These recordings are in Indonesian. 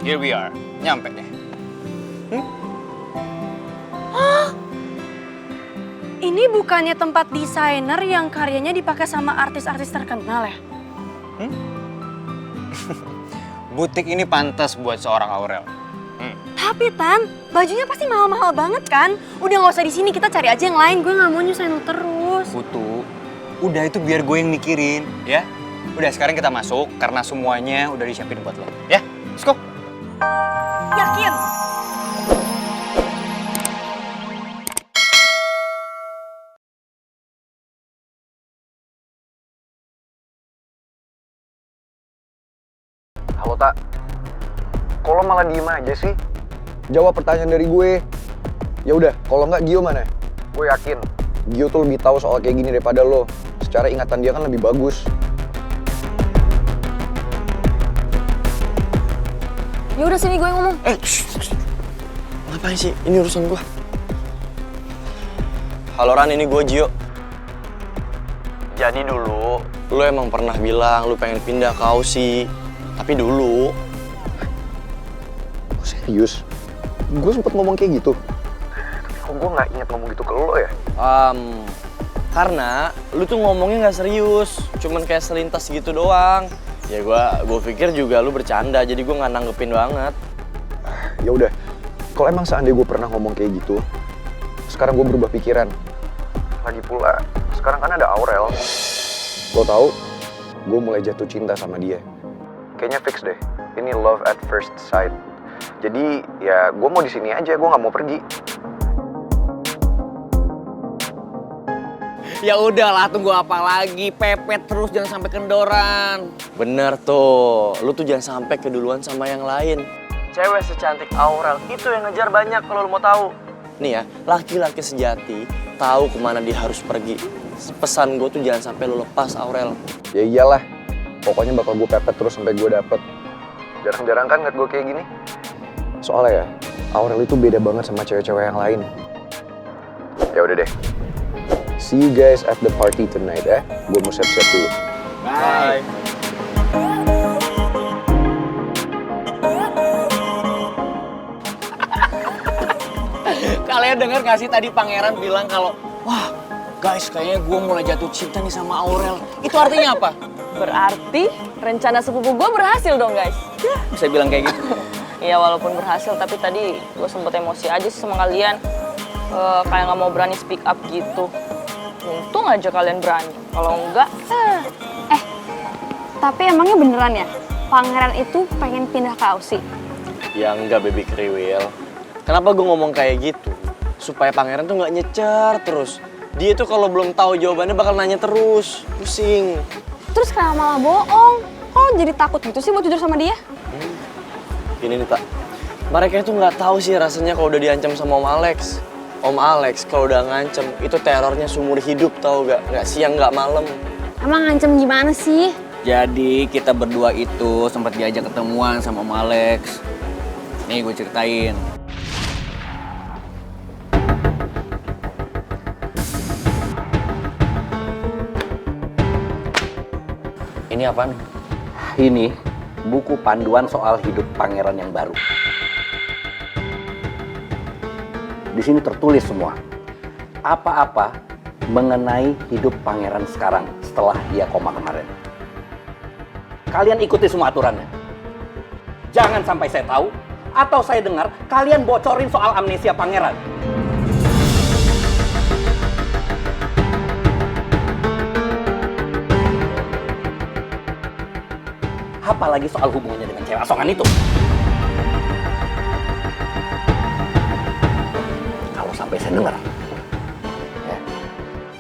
here we are. Nyampe deh. Ini bukannya tempat desainer yang karyanya dipakai sama artis-artis terkenal ya? Butik ini pantas buat seorang Aurel. Tapi Tan, bajunya pasti mahal-mahal banget kan? Udah nggak usah di sini, kita cari aja yang lain. Gue nggak mau nyusahin lo terus. Putu, udah itu biar gue yang mikirin, ya. Udah sekarang kita masuk karena semuanya udah disiapin buat lo, ya. Let's go. Yakin? Halo Tak, kok lo malah diem aja sih? Jawab pertanyaan dari gue. Ya udah, kalau nggak Gio mana? Gue yakin Gio tuh lebih tahu soal kayak gini daripada lo. Secara ingatan dia kan lebih bagus. Ya udah sini gue ngomong. Ngapain sih? Ini urusan gue. Halo Ran, ini gue Gio. Jadi dulu, lo emang pernah bilang lo pengen pindah ke Aussie. Tapi dulu. Oh, serius? Gue sempet ngomong kayak gitu. Tapi kok gue nggak inget ngomong gitu ke lo ya? Karena lu tuh ngomongnya nggak serius, cuman kayak selintas gitu doang. Ya gue pikir juga lu bercanda, jadi gue nggak nanggepin banget. Ya udah, kalau emang seandainya gue pernah ngomong kayak gitu, sekarang gue berubah pikiran. Lagi pula, sekarang kan ada Aurel. Lo tahu, gue mulai jatuh cinta sama dia. Kayaknya fix deh, ini love at first sight. Jadi ya gue mau di sini aja, gue nggak mau pergi. Ya udahlah, tunggu apa lagi? Pepet terus, jangan sampai kendoran. Bener tuh, lu tuh jangan sampai keduluan sama yang lain. Cewek secantik Aurel itu yang ngejar banyak kalau lu mau tahu. Nih ya, laki-laki sejati tahu kemana dia harus pergi. Pesan gue tuh jangan sampai lu lepas Aurel. Ya iyalah, pokoknya bakal gue pepet terus sampai gue dapet. Jarang-jarang kan ngeliat gue kayak gini. Soalnya ya, Aurel itu beda banget sama cewek-cewek yang lain. Ya udah deh. See you guys at the party tonight ya. Gue mau siap-siap dulu. Bye. Kalian denger gak sih tadi Pangeran bilang kalau, wah guys kayaknya gue mulai jatuh cinta nih sama Aurel. Itu artinya apa? Berarti rencana sepupu gue berhasil dong guys. Bisa bilang kayak gitu. Iya walaupun berhasil tapi tadi gue sempet emosi aja sih sama kalian. Kayak nggak mau berani speak up gitu. Untung aja kalian berani. Kalau enggak, Tapi emangnya beneran ya? Pangeran itu pengen pindah ke Aussie? Ya enggak, baby kriwil. Kenapa gue ngomong kayak gitu? Supaya Pangeran tuh nggak nyecer terus. Dia tuh kalau belum tahu jawabannya bakal nanya terus. Pusing. Terus kenapa malah bohong? Kok lo jadi takut gitu sih buat jujur sama dia? Gini nih Tak, mereka itu nggak tahu sih rasanya kalau udah diancam sama Om Alex. Om Alex kalau udah ngancem itu terornya seumur hidup, tahu nggak siang nggak malam. Emang ngancem gimana sih? Jadi kita berdua itu sempat diajak ketemuan sama Om Alex. Nih gue ceritain. Ini apaan? Ini buku panduan soal hidup pangeran yang baru. Di sini tertulis semua. Apa-apa mengenai hidup pangeran sekarang setelah dia koma kemarin. Kalian ikuti semua aturannya. Jangan sampai saya tahu atau saya dengar kalian bocorin soal amnesia pangeran. Apalagi soal hubungannya dengan cewek asongan itu. Kalau sampai saya dengar, ya,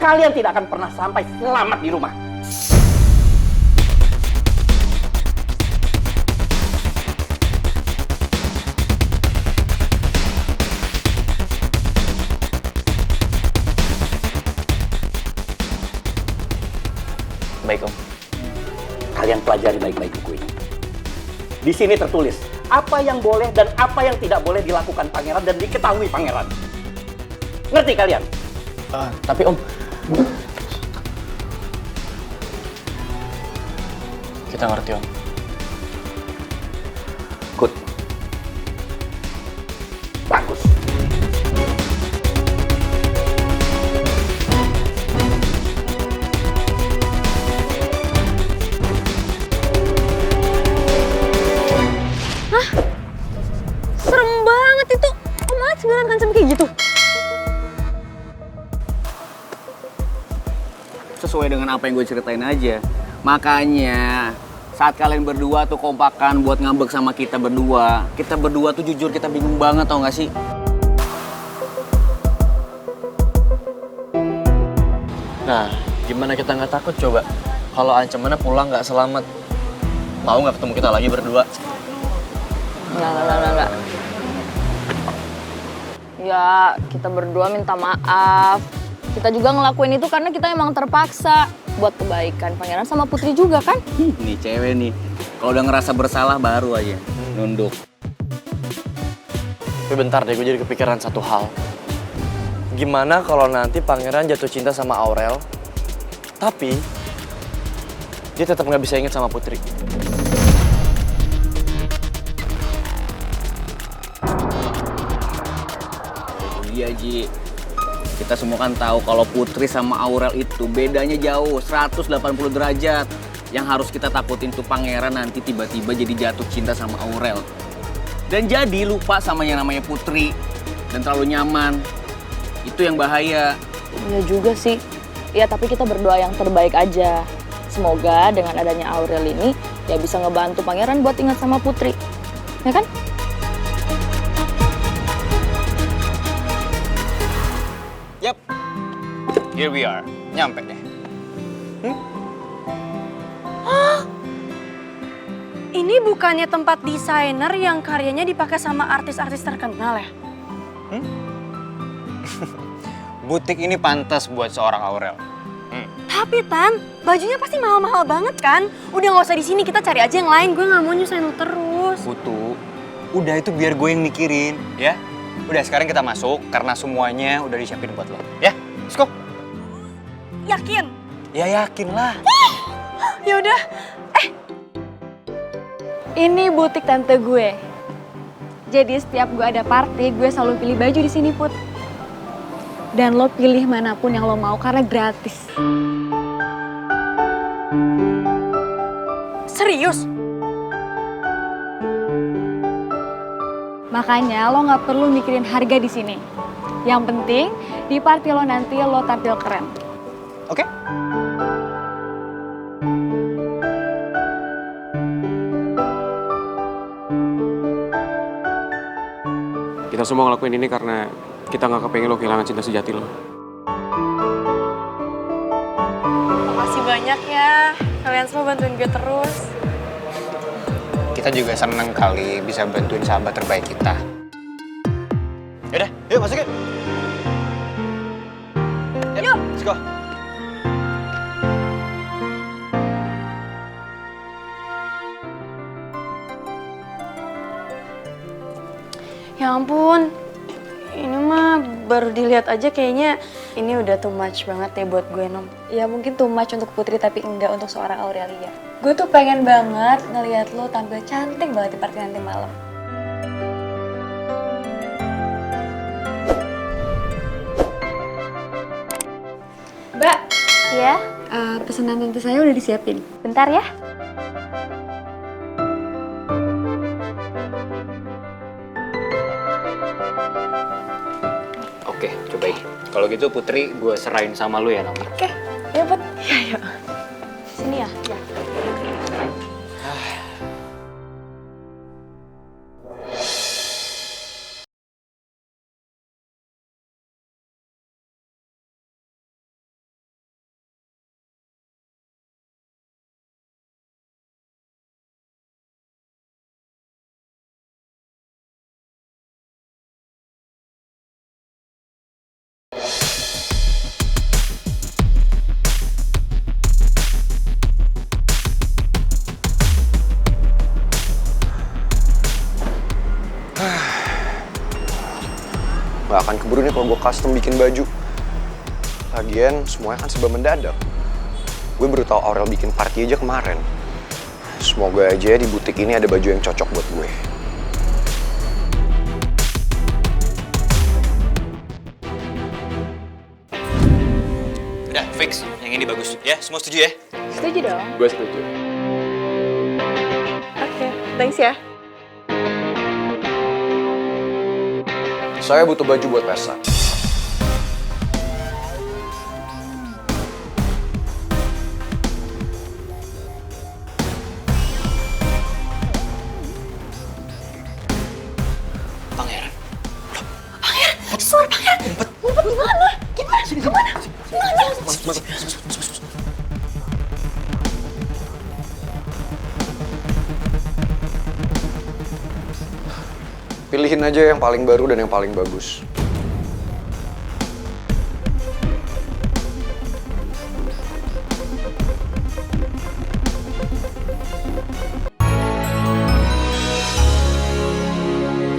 kalian tidak akan pernah sampai selamat di rumah. Baik, Om. Kalian pelajari baik-baik buku ini. Di sini tertulis apa yang boleh dan apa yang tidak boleh dilakukan pangeran dan diketahui pangeran. Ngerti kalian? Tapi Om, kita ngerti Om. Good. sesuai dengan apa yang gue ceritain aja. Makanya saat kalian berdua tuh kompakan buat ngambek sama kita berdua tuh jujur kita bingung banget, tau gak sih? Nah, gimana kita nggak takut coba? Kalau ancamannya pulang nggak selamat, mau nggak ketemu kita lagi berdua? Enggak. Ya, kita berdua minta maaf. Kita juga ngelakuin itu karena kita emang terpaksa buat kebaikan Pangeran sama Putri juga kan? Nih cewek nih, kalau udah ngerasa bersalah baru aja nunduk. Tapi bentar deh, gue jadi kepikiran satu hal. Gimana kalau nanti Pangeran jatuh cinta sama Aurel, tapi dia tetap nggak bisa inget sama Putri? Iya Ji, kita semua kan tahu kalau Putri sama Aurel itu bedanya jauh 180 derajat. Yang harus kita takutin tuh Pangeran nanti tiba-tiba jadi jatuh cinta sama Aurel dan jadi lupa sama yang namanya Putri dan terlalu nyaman. Itu yang bahaya. Iya juga sih. Ya tapi kita berdoa yang terbaik aja. Semoga dengan adanya Aurel ini ya bisa ngebantu Pangeran buat ingat sama Putri. Ya kan? Yap, here we are. Nyampe deh. Ini bukannya tempat desainer yang karyanya dipakai sama artis-artis terkenal ya? Butik ini pantas buat seorang Aurel. Tapi Tan, bajunya pasti mahal-mahal banget kan? Udah nggak usah di sini, kita cari aja yang lain. Gue nggak mau nyusahin lu terus. Putu, udah itu biar gue yang mikirin, ya. Udah sekarang kita masuk karena semuanya udah disiapin buat lo, ya. Let's go. Yakin? Ya yakin lah. Ya udah. Ini butik tante gue. Jadi setiap gue ada party, gue selalu pilih baju di sini, Put. Dan lo pilih manapun yang lo mau karena gratis. Serius? Makanya lo nggak perlu mikirin harga di sini. Yang penting di party lo nanti lo tampil keren. Oke? Kita semua ngelakuin ini karena kita nggak kepengen lo kehilangan cinta sejati lo. Makasih banyak ya. Kalian semua bantuin gue terus. Kita juga seneng kali bisa bantuin sahabat terbaik kita. Yaudah, yuk masuk yuk. Yuk, let's go. Ya ampun, ini mah baru dilihat aja kayaknya ini udah too much banget ya buat gue, Nom. Ya mungkin too much untuk Putri tapi enggak untuk seorang Aurelia. Gue tuh pengen banget ngelihat lo tampil cantik banget di party nanti malam. Mbak, Ya? pesanan tante saya udah disiapin. Bentar ya. Oke, cobain. Kalau gitu Putri, gue serahin sama lu ya, Nom. Oke, ya Put. Ya, yuk. Sini ya? Ya. Gak akan keburu nih kalau gue custom bikin baju. Lagian semuanya kan serba mendadak. Gue baru tahu Aurel bikin party aja kemarin. Semoga aja di butik ini ada baju yang cocok buat gue. Udah, fix. Yang ini bagus. Ya, semua setuju ya? Setuju dong? Gue setuju. Oke, thanks ya. Saya butuh baju buat pesta. Pilihin aja yang paling baru dan yang paling bagus.